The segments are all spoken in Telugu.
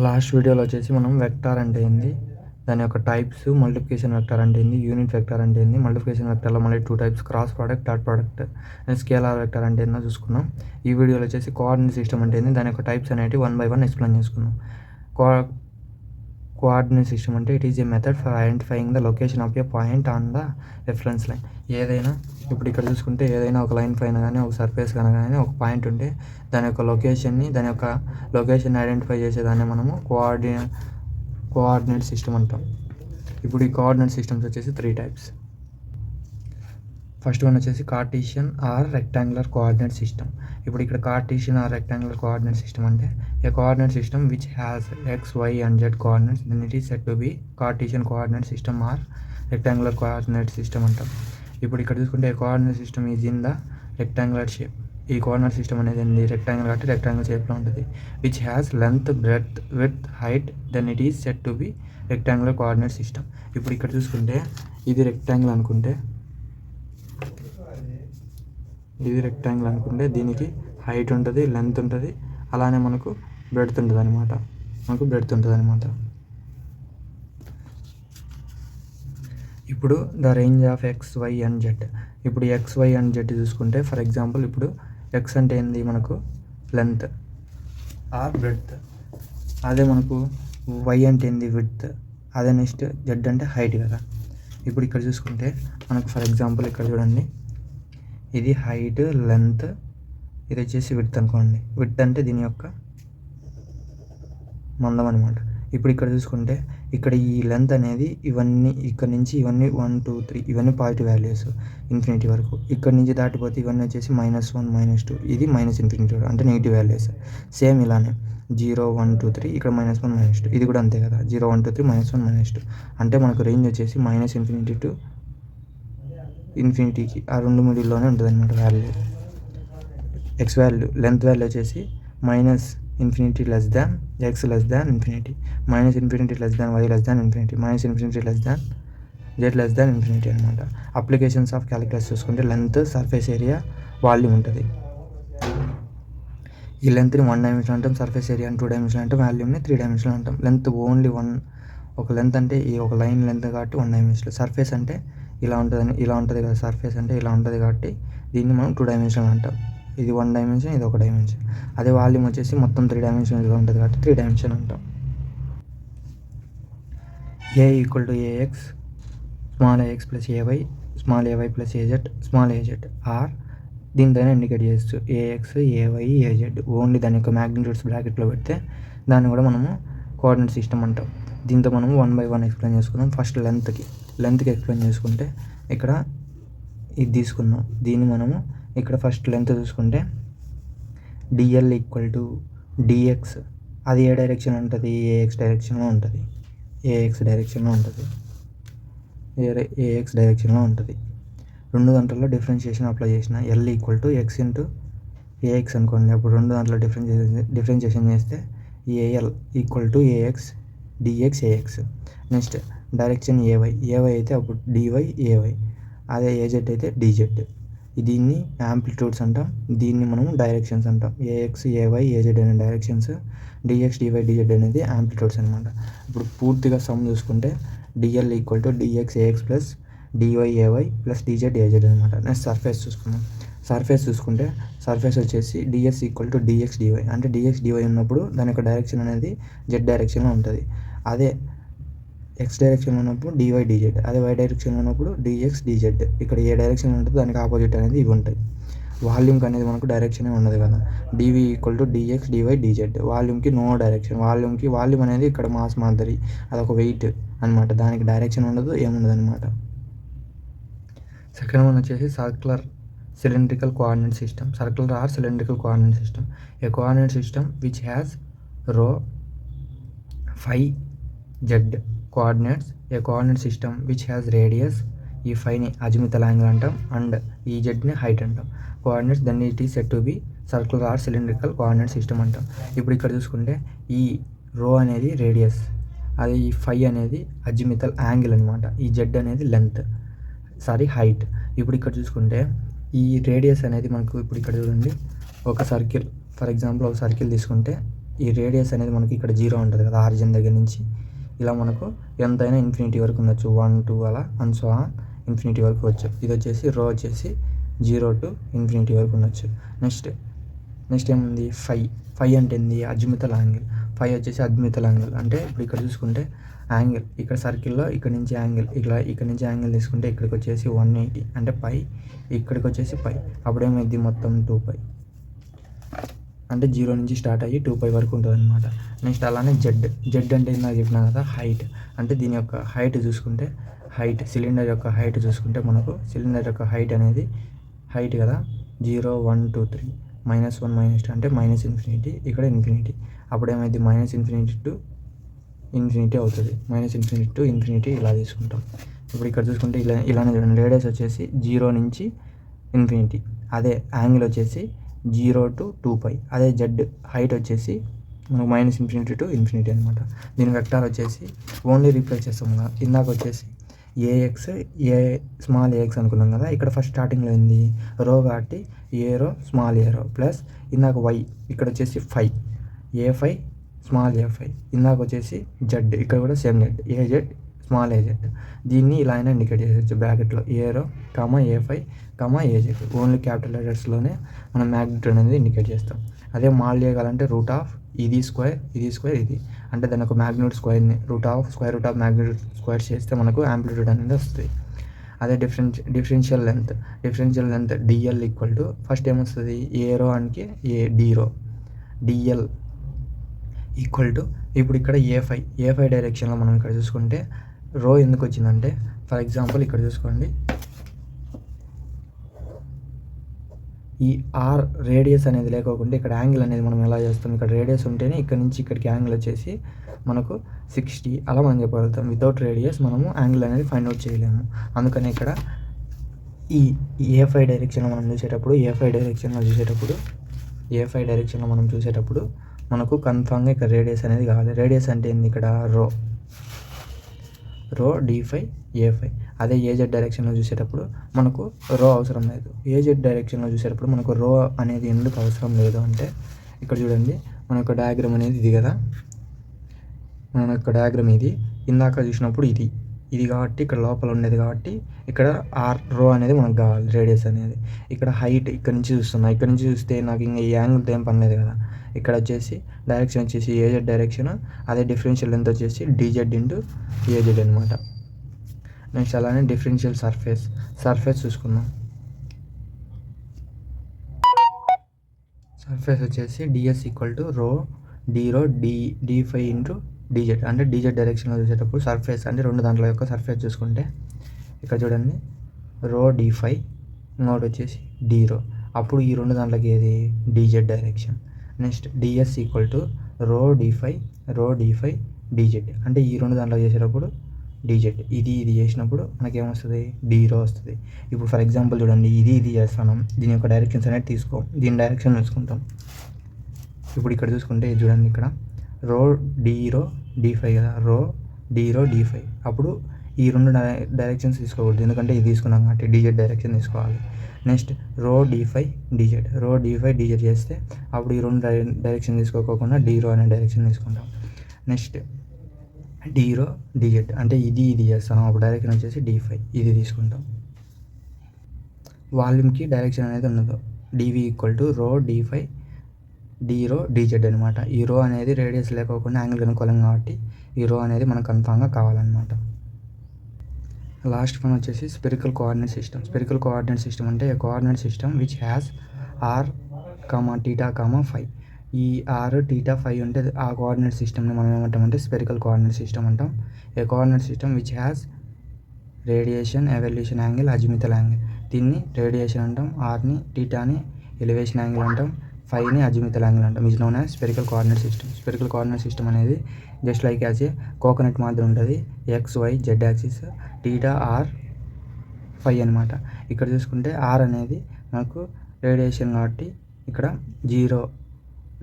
లాస్ట్ వీడియోలో వచ్చేసి మనం వెక్టార్ అంటే ఏంది, దాని యొక్క టైప్స్, మల్టిప్లికేషన్ వెక్టార్ అంటే ఏంది, యూనిట్ వెక్టార్ అంటే ఏంది, మల్టిప్లికేషన్ వెక్టార్లో మళ్ళీ 2 types, cross product, dot product, and scalar vector అంటే ఏందో చూసుకున్నాం. ఈ వీడియోలో వచ్చేసి కోఆర్డినేట్ సిస్టమ్ అంటే ఏంది, దాని యొక్క టైప్స్ అనేవి 1 by 1 ఎక్స్ప్లెయిన్ చేసుకున్నాం. కోఆర్డినేట్ సిస్టమ్ అంటే it is a method for identifying the location of A point on the reference line. ఏదైనా ఇప్పుడు ఇక్కడ చూసుకుంటే ఏదైనా ఒక లైన్ పైన కానీ ఒక సర్ఫేస్ కానీ ఒక పాయింట్ ఉంటే దాని యొక్క లొకేషన్ ఐడెంటిఫై చేసేదాన్ని మనము కోఆర్డినేట్ సిస్టమ్ అంటాం. ఇప్పుడు ఈ కోఆర్డినేట్ సిస్టమ్స్ వచ్చేసి 3 టైప్స్. ఫస్ట్ వన్ వచ్చేసి cartesian or rectangular coordinate system. ఇప్పుడు ఇక్కడ cartesian or rectangular coordinate system అంటే a coordinate system which has x, y and z coordinates, then it is said to be cartesian coordinate system or rectangular coordinate system అంటాం. ఇప్పుడు ఇక్కడ చూసుకుంటే a coordinate system is in the rectangular shape. ఈ కోఆర్డినేట్ సిస్టమ్ అనేది ఏంది, రెక్టాంగిల్ కాబట్టి రెక్టాంగిల్ షేప్లో ఉంటుంది. Which has length, breadth, width, height, then it is said to be rectangular coordinate system. ఇప్పుడు ఇక్కడ చూసుకుంటే ఇది రెక్టాంగిల్ అనుకుంటే దీనికి హైట్ ఉంటుంది, లెంత్ ఉంటుంది, అలానే మనకు బ్రెడ్త్ ఉంటుంది అనమాట. ఇప్పుడు the range of x, y and z. ఇప్పుడు ఎక్స్, వై అండ్ జెడ్ చూసుకుంటే ఫర్ ఎగ్జాంపుల్ ఇప్పుడు ఎక్స్ అంటే ఏంది, మనకు లెంత్ ఆర్ బ్రెడ్త్. అదే మనకు వై అంటే ఏంది, విడ్త్. అదే నెక్స్ట్ జెడ్ అంటే హైట్ కదా. ఇప్పుడు ఇక్కడ చూసుకుంటే మనకు ఫర్ ఎగ్జాంపుల్ ఇక్కడ చూడండి, ఇది హైట్, లెంత్, ఇది వచ్చేసి విడ్త్ అనుకోండి. విడ్త్ అంటే దీని యొక్క మందం అనమాట. ఇప్పుడు ఇక్కడ చూసుకుంటే ఇక్కడ ఈ లెంత్ అనేది ఇవన్నీ ఇక్కడ నుంచి ఇవన్నీ 1, 2, 3 ఇవన్నీ పాజిటివ్ వాల్యూస్ ఇన్ఫినిటీ వరకు. ఇక్కడ నుంచి దాటిపోతే ఇవన్నీ వచ్చేసి -1, -2, ఇది -ఇన్ఫినిటీ అంటే నెగిటివ్ వాల్యూస్. సేమ్ ఇలానే 0, 1, 2, 3 ఇక్కడ -1, -2 ఇది కూడా అంతే కదా. 0, 1, 2, 3 -1, -2 అంటే మనకు రేంజ్ వచ్చేసి -ఇన్ఫినిటీ టు ఇన్ఫినిటీకి ఆ రెండు మిడిల్లోనే ఉంటుంది అనమాట value. X value, length value వచ్చేసి -infinity less than X less than infinity, -infinity less than Y less than infinity, -infinity less than Z less than infinity అనమాట. అప్లికేషన్స్ ఆఫ్ క్యాలిక్యులస్ చూసుకుంటే లెంత్, సర్ఫేస్ ఏరియా, వాల్యూమ్ ఉంటుంది. ఈ లెంత్ని 1 డైమెన్షన్ అంటాం, సర్ఫేస్ ఏరియా 2 డైమెన్షన్ అంటాం, వాల్యూమ్ని 3 డైమెన్షన్ అంటాం. లెంత్ ఓన్లీ ఒక లెంత్ అంటే ఈ ఒక లైన్ లెంత్ కాబట్టి 1 డైమెన్షన్. సర్ఫేస్ అంటే ఇలా ఉంటుంది కదా, సర్ఫేస్ అంటే ఇలా ఉంటుంది కాబట్టి దీన్ని మనం 2 డైమెన్షన్ అంటాం. ఇది 1 డైమెన్షన్, ఇది 1 డైమెన్షన్. అదే వాల్యూమ్ వచ్చేసి మొత్తం 3 డైమెన్షన్స్గా ఉంటుంది కాబట్టి 3 డైమెన్షన్ అంటాం. A = AX, small ax plus AY, small AY plus AZ, small AZ or దీనితోనే ఇండికేట్ చేయొచ్చు. AX, AY, AZ ఓన్లీ దాని యొక్క మ్యాగ్నిట్యూడ్స్ బ్రాకెట్లో పెడితే దాన్ని కూడా మనము కోఆర్డినేట్ సిస్టమ్ అంటాం. దీంతో మనము 1 by 1 ఎక్స్ప్లెయిన్ చేసుకుందాం. ఫస్ట్ లెంత్కి ఎక్స్ప్లెయిన్ చేసుకుంటే ఇక్కడ ఇది తీసుకుందాం. దీన్ని మనము ఇక్కడ ఫస్ట్ లెంత్ చూసుకుంటే DL = DX. అది ఏ డైరెక్షన్ ఉంటుంది, AX డైరెక్షన్లో ఉంటుంది. రెండు దాంట్లో డిఫరెన్షియేషన్ అప్లై చేసిన L = X × AX అనుకోండి. అప్పుడు రెండు దాంట్లో డిఫరెన్షియేషన్ చేస్తే AL = AX dx AX. Next direction AY అయితే అప్పుడు dy AY, అదే AZ అయితే dz. దీన్ని యాంప్లిట్యూడ్స్ అంటాం, దీన్ని మనము డైరెక్షన్స్ అంటాం. AX, AY, AZ అనే డైరెక్షన్స్, dx, dy, dz అనేది యాంప్లిట్యూడ్స్ అనమాట. ఇప్పుడు పూర్తిగా సమ్ చూసుకుంటే DL = dx AX plus dy AY plus dz AZ అనమాట. నెక్స్ట్ సర్ఫేస్ చూసుకుందాం. సర్ఫేస్ చూసుకుంటే సర్ఫేస్ వచ్చేసి dx = dx dy అంటే dx dy ఉన్నప్పుడు దాని యొక్క డైరెక్షన్ అనేది z డైరెక్షన్లో ఉంటుంది. అదే x డైరెక్షన్లో ఉన్నప్పుడు dy dz, అదే y డైరెక్షన్లో ఉన్నప్పుడు dx dz. ఇక్కడ ఏ డైరెక్షన్ ఉంటుందో దానికి ఆపోజిట్ అనేది ఇవి ఉంటాయి. వాల్యూమ్కి అనేది మనకు డైరెక్షనే ఉండదు కదా. dv = dx dy dz. వాల్యూమ్కి నో డైరెక్షన్. వాల్యూమ్ అనేది ఇక్కడ మాస్ మాదిరి, అదొక వెయిట్ అనమాట, దానికి డైరెక్షన్ ఉండదు, ఏముండదు అనమాట. సెకండ్ వన్ వచ్చేసి circular cylindrical coordinate system. Circular or cylindrical coordinate system. A coordinate system which has rho, phi, z coordinates. A coordinate system which has radius, ఈ phi-ని అజిముతల్ యాంగిల్ అంటాం అండ్ ఈ z-ని హైట్ అంటాం. Coordinates then it is said to be circular or cylindrical coordinate system అంటాం. ఇప్పుడు ఇక్కడ చూసుకుంటే ఈ రో అనేది రేడియస్, అది ఈ phi అనేది అజిముతల్ యాంగిల్ అనమాట. ఈ z అనేది లెంత్, హైట్. ఇప్పుడు ఇక్కడ చూసుకుంటే ఈ రేడియస్ అనేది మనకు ఇప్పుడు ఇక్కడ చూడండి, ఒక సర్కిల్, ఫర్ ఎగ్జాంపుల్ ఒక సర్కిల్ తీసుకుంటే ఈ రేడియస్ అనేది మనకి ఇక్కడ 0 ఉంటుంది కదా, ఆరిజిన్ దగ్గర నుంచి ఇలా మనకు ఎంతైనా ఇన్ఫినిటీ వరకు ఉండొచ్చు, 1 2 అలా అండ్ సో ఆన్ ఇన్ఫినిటీ వరకు వచ్చు. ఇది వచ్చేసి రో వచ్చేసి 0 to ఇన్ఫినిటీ వరకు ఉండొచ్చు. నెక్స్ట్ ఏముంది ఫై అంటే ఏంది, అజ్మితల్ యాంగిల్. ఫై వచ్చేసి అజ్మితల్ యాంగిల్ అంటే ఇప్పుడు ఇక్కడ చూసుకుంటే యాంగిల్ ఇక్కడ సర్కిల్లో ఇక్కడ నుంచి యాంగిల్ ఇక్కడ నుంచి యాంగిల్ తీసుకుంటే ఇక్కడికి వచ్చేసి 180 అంటే పై, ఇక్కడికి వచ్చేసి పై, అప్పుడేమైంది మొత్తం 2π అంటే 0 నుంచి స్టార్ట్ అయ్యి 2π వరకు ఉంటుంది అనమాట. నెక్స్ట్ అలానే జెడ్ అంటే ఇందాక చెప్పినా కదా హైట్, అంటే దీని యొక్క హైట్ చూసుకుంటే సిలిండర్ యొక్క హైట్ చూసుకుంటే మనకు సిలిండర్ యొక్క హైట్ అనేది హైట్ కదా 0 1 2 3 -1 -2 అంటే -ఇన్ఫినిటీ, ఇక్కడ ఇన్ఫినిటీ, అప్పుడు ఏమైంది -ఇన్ఫినిటీ టు ఇన్ఫినిటీ అవుతుంది, -ఇన్ఫినిటీ టు ఇన్ఫినిటీ ఇలా తీసుకుంటాం. ఇప్పుడు ఇక్కడ చూసుకుంటే ఇలానే చూడండి, రేడియస్ వచ్చేసి 0 నుంచి ఇన్ఫినిటీ, అదే యాంగిల్ వచ్చేసి 0 to 2π, అదే జెడ్ హైట్ వచ్చేసి మనకు -ఇన్ఫినిటీ టు ఇన్ఫినిటీ అనమాట. దీని వెక్టార్ వచ్చేసి ఓన్లీ రీప్లేస్ చేస్తాం కదా, ఇందాక వచ్చేసి స్మాల్ ఏఎక్స్ అనుకున్నాం కదా, ఇక్కడ ఫస్ట్ స్టార్టింగ్లో ఏంది రో కాబట్టి రో స్మాల్ రో ప్లస్ ఇందాక వై ఇక్కడ వచ్చేసి A5 స్మాల్ A5, ఇందాక వచ్చేసి జెడ్ ఇక్కడ కూడా same Z a Z small a Z. దీన్ని ఇలా అయినా ఇండికేట్ చేసేచ్చు బ్రాకెట్లో రో A5 ఏజెడ్, ఓన్లీ క్యాపిటల్ లెటర్స్లోనే మనం మ్యాగ్నిట్యూడ్ అనేది ఇండికేట్ చేస్తాం. అదే మాల్ చేయగలంటే రూట్ ఆఫ్ ఇది స్క్వేర్ ఇది అంటే దాని ఒక మ్యాగ్నిట్యూడ్ స్క్వేర్ని square root of magnitude square చేస్తే మనకు యాంప్లిట్యూడ్ అనేది వస్తుంది. అదే differential length DL equal to first ఏమొస్తుంది రో అంటే డి రో, డిఎల్ ఈక్వల్ టు ఇప్పుడు ఇక్కడ A5 డైరెక్షన్లో మనం ఇక్కడ చూసుకుంటే రో ఎందుకు వచ్చిందంటే ఫర్ ఎగ్జాంపుల్ ఇక్కడ చూసుకోండి, ఈ ఆర్ రేడియస్ అనేది లేకోకుండా ఇక్కడ యాంగిల్ అనేది మనం ఎలా చేస్తాం, ఇక్కడ రేడియస్ ఉంటేనే ఇక్కడ నుంచి ఇక్కడికి యాంగిల్ వచ్చేసి మనకు 60 అలా మనం చెప్పగలుగుతాం. వితౌట్ రేడియస్ మనము యాంగిల్ అనేది ఫైండ్ అవుట్ చేయలేము. అందుకని ఇక్కడ ఈ A5 డైరెక్షన్లో మనం చూసేటప్పుడు మనం చూసేటప్పుడు మనకు కన్ఫామ్గా ఇక్కడ రేడియస్ అనేది కావాలి. రేడియస్ అంటే ఏంది, ఇక్కడ రో D5 A5. అదే ఏజెడ్ డైరెక్షన్లో చూసేటప్పుడు మనకు రో అవసరం లేదు. ఏజెడ్ డైరెక్షన్లో చూసేటప్పుడు మనకు రో అనేది ఎందుకు అవసరం లేదు అంటే ఇక్కడ చూడండి, మన యొక్క డయాగ్రామ్ అనేది ఇది కదా, మన యొక్క డయాగ్రామ్ ఇది ఇందాక చూసినప్పుడు ఇది కాబట్టి ఇక్కడ లోపల ఉండేది కాబట్టి ఇక్కడ రో అనేది మనకు కావాలి, రేడియస్ అనేది. ఇక్కడ హైట్ ఇక్కడ నుంచి చూస్తే నాకు ఇంకా ఈ యాంగిల్తో ఏం పని లేదు కదా. ఇక్కడ వచ్చేసి డైరెక్షన్ వచ్చేసి ఏజెడ్ డైరెక్షన్, అదే డిఫరెన్షియల్ లెంత్ వచ్చేసి DZ ఇంటూ ఏజెడ్ అనమాట. నెక్స్ట్ అలానే డిఫరెన్షియల్ సర్ఫేస్ చూసుకుందాం. సర్ఫేస్ వచ్చేసి DS ఈక్వల్ టు రో D5 ఇంటూ DZ, అంటే DZ డైరెక్షన్లో చూసేటప్పుడు సర్ఫేస్ అంటే రెండు దాంట్లో యొక్క సర్ఫేస్ చూసుకుంటే ఇక్కడ చూడండి రో D5 ఇంకోటి వచ్చేసి D రో, అప్పుడు ఈ రెండు దాంట్లోకి ఏది DZ direction. Next DS equal to రో D5 DZ, అంటే ఈ రెండు దాంట్లో చేసేటప్పుడు DZ, ఇది చేసినప్పుడు మనకేమొస్తుంది D రో వస్తుంది. ఇప్పుడు ఫర్ ఎగ్జాంపుల్ చూడండి, ఇది చేస్తాను, దీని యొక్క డైరెక్షన్స్ అనేది దీని డైరెక్షన్ చూసుకుంటాం. ఇప్పుడు ఇక్కడ చూసుకుంటే ఇది చూడండి, ఇక్కడ రో D5 కదా, రో D5, అప్పుడు ఈ రెండు డైరెక్షన్స్ తీసుకోకూడదు, ఎందుకంటే ఇది తీసుకున్నాం కాబట్టి DZ డైరెక్షన్ తీసుకోవాలి. నెక్స్ట్ రో D5 DZ చేస్తే అప్పుడు ఈ రెండు డైరెక్షన్ తీసుకోకుండా D రో అనే డైరెక్షన్ తీసుకుంటాం. నెక్స్ట్ D రో DZ, అంటే ఇది చేస్తాం, అప్పుడు డైరెక్షన్ వచ్చేసి D5 ఇది తీసుకుంటాం. వాల్యూమ్కి డైరెక్షన్ అనేది ఉండదు. DV ఈక్వల్ టు రో D5 రో DZ అనమాట. ఈ రో అనేది రేడియస్ లేకోకుండా యాంగిల్ కనుక్కోలేం కాబట్టి ఈ రో అనేది మనకు కన్ఫామ్గా కావాలన్నమాట. లాస్ట్ వన్ వచ్చేసి స్పెరికల్ కోఆర్డినేట్ సిస్టమ్ అంటే coordinate system which has R θ φ. ఈ r θ φ ఉంటే ఆ కోఆర్డినేట్ సిస్టమ్ని మనం ఏమంటామంటే స్పెరికల్ కోఆర్డినేట్ సిస్టమ్ అంటాం. A coordinate system which has radiation evolution angle azimuthal angle, దీన్ని రేడియేషన్ అంటాం, ఆర్ని θని ఎలివేషన్ యాంగిల్ అంటాం, ఫైని అజిమితల్ యాంగిల్ అంటాం. Is known as spherical coordinate system అనేది just like as a coconut మాదిరి ఉంటుంది, XY Z యాక్సిస్, θ R φ అనమాట. ఇక్కడ చూసుకుంటే R అనేది మనకు రేడియేషన్ కాబట్టి ఇక్కడ 0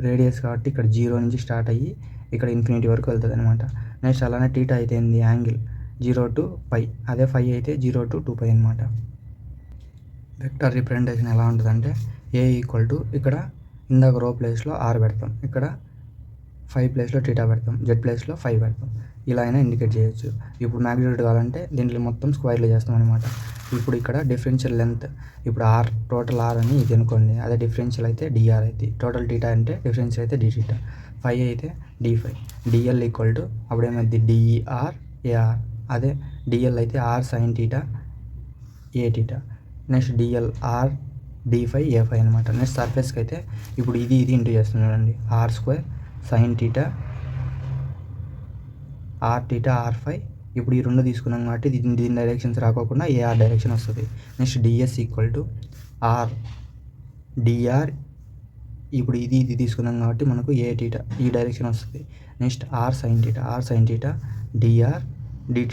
రేడియస్ కాబట్టి ఇక్కడ 0 నుంచి స్టార్ట్ అయ్యి ఇక్కడ ఇన్ఫినిటీ వరకు వెళ్తుంది అనమాట. నెక్స్ట్ అలానే θ అయితే ఏంది యాంగిల్ 0 to π, అదే φ అయితే 0 to 2π అనమాట. వెక్టర్ రిప్రజెంటేషన్ ఎలా ఉంటుందంటే A ఈక్వల్ టు ఇక్కడ ఇందాక రో ప్లేస్లో R పెడతాం, ఇక్కడ ఫైవ్ ప్లేస్లో టీటా పెడతాం, జెడ్ ప్లేస్లో 5 పెడతాం. ఇలా అయినా ఇండికేట్ చేయొచ్చు. ఇప్పుడు మ్యాగ్నిట్యూడ్ కావాలంటే దీంట్లో మొత్తం స్క్వేర్లు చేస్తాం అనమాట. ఇప్పుడు ఇక్కడ డిఫరెన్షియల్ లెంత్, ఇప్పుడు ఆర్ టోటల్ ఆర్ అని ఇది అనుకోండి, అదే డిఫరెన్షియల్ అయితే డిఆర్ అయితే, టోటల్ టీటా అంటే డిఫరెన్షియల్ అయితే డి టీటా, 5 అయితే డి5, డిఎల్ ఈక్వల్ టు అప్పుడు ఏమైంది డిఆర్ ఏఆర్, అదే డిఎల్ అయితే R sine theta A theta, next DL R డి5 ఏ5 అనమాట. నెక్స్ట్ సర్ఫేస్కి అయితే ఇప్పుడు ఇది ఇంటూ చేస్తున్నాం చూడండి, R square sine theta R theta ఆర్5. ఇప్పుడు ఈ రెండు తీసుకున్నాం కాబట్టి దీని డైరెక్షన్స్ రాకోకుండా ఏఆర్ డైరెక్షన్ వస్తుంది. Next d s equal to r d r, ఇప్పుడు ఇది తీసుకున్నాం కాబట్టి మనకు ఏ టీటా ఈ డైరెక్షన్ వస్తుంది. Next r sine theta DR D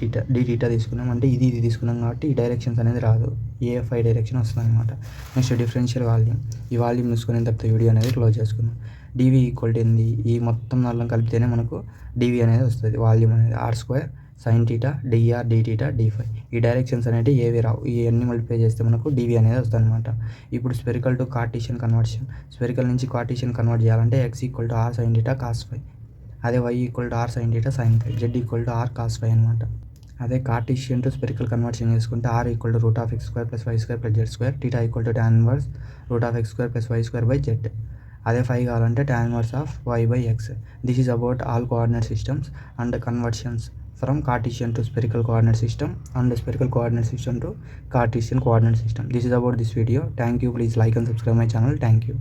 theta తీసుకున్నాం అంటే ఇది తీసుకున్నాం కాబట్టి ఈ డైరెక్షన్స్ అనేది రాదు, ఏ5 డైరెక్షన్ వస్తుంది అనమాట. నెక్స్ట్ డిఫరెన్షియల్ వాల్యూమ్, ఈ వాల్యూమ్ తీసుకునే తర్వాత వీడియో అనేది క్లోజ్ చేసుకున్నాం. డివి ఈక్వల్ టు ఏంది, ఈ మొత్తం నాలుగు కలిపితేనే మనకు డివి అనేది వస్తుంది, వాల్యూమ్ అనేది R square sine theta DR D theta డి5. ఈ డైరెక్షన్స్ అనేవి ఏవి రావు, ఇవన్నీ మల్టిప్లై చేస్తే మనకు డివి అనేది వస్తుంది అనమాట. ఇప్పుడు spherical to Cartesian conversion, spherical నుంచి కార్టీషియన్ కన్వర్ట్ చేయాలంటే x equal to r sine theta cos 5, అదే y equal to r sine theta sine 5, z equal to r cos 5 అనమాట. అదే కార్టీషియన్ టు స్పెరికల్ కన్వర్షన్ చేసుకుంటే r equal to root of x square plus y square plus z square, theta equal to tan inverse root of x square plus y square by Z. అదే 5 కావాలంటే tan inverse of y by x. This is about all coordinate systems and conversions from Cartesian to spherical coordinate system and spherical coordinate system to Cartesian coordinate system. This is about this video. Thank you. Please like and subscribe my channel. Thank you.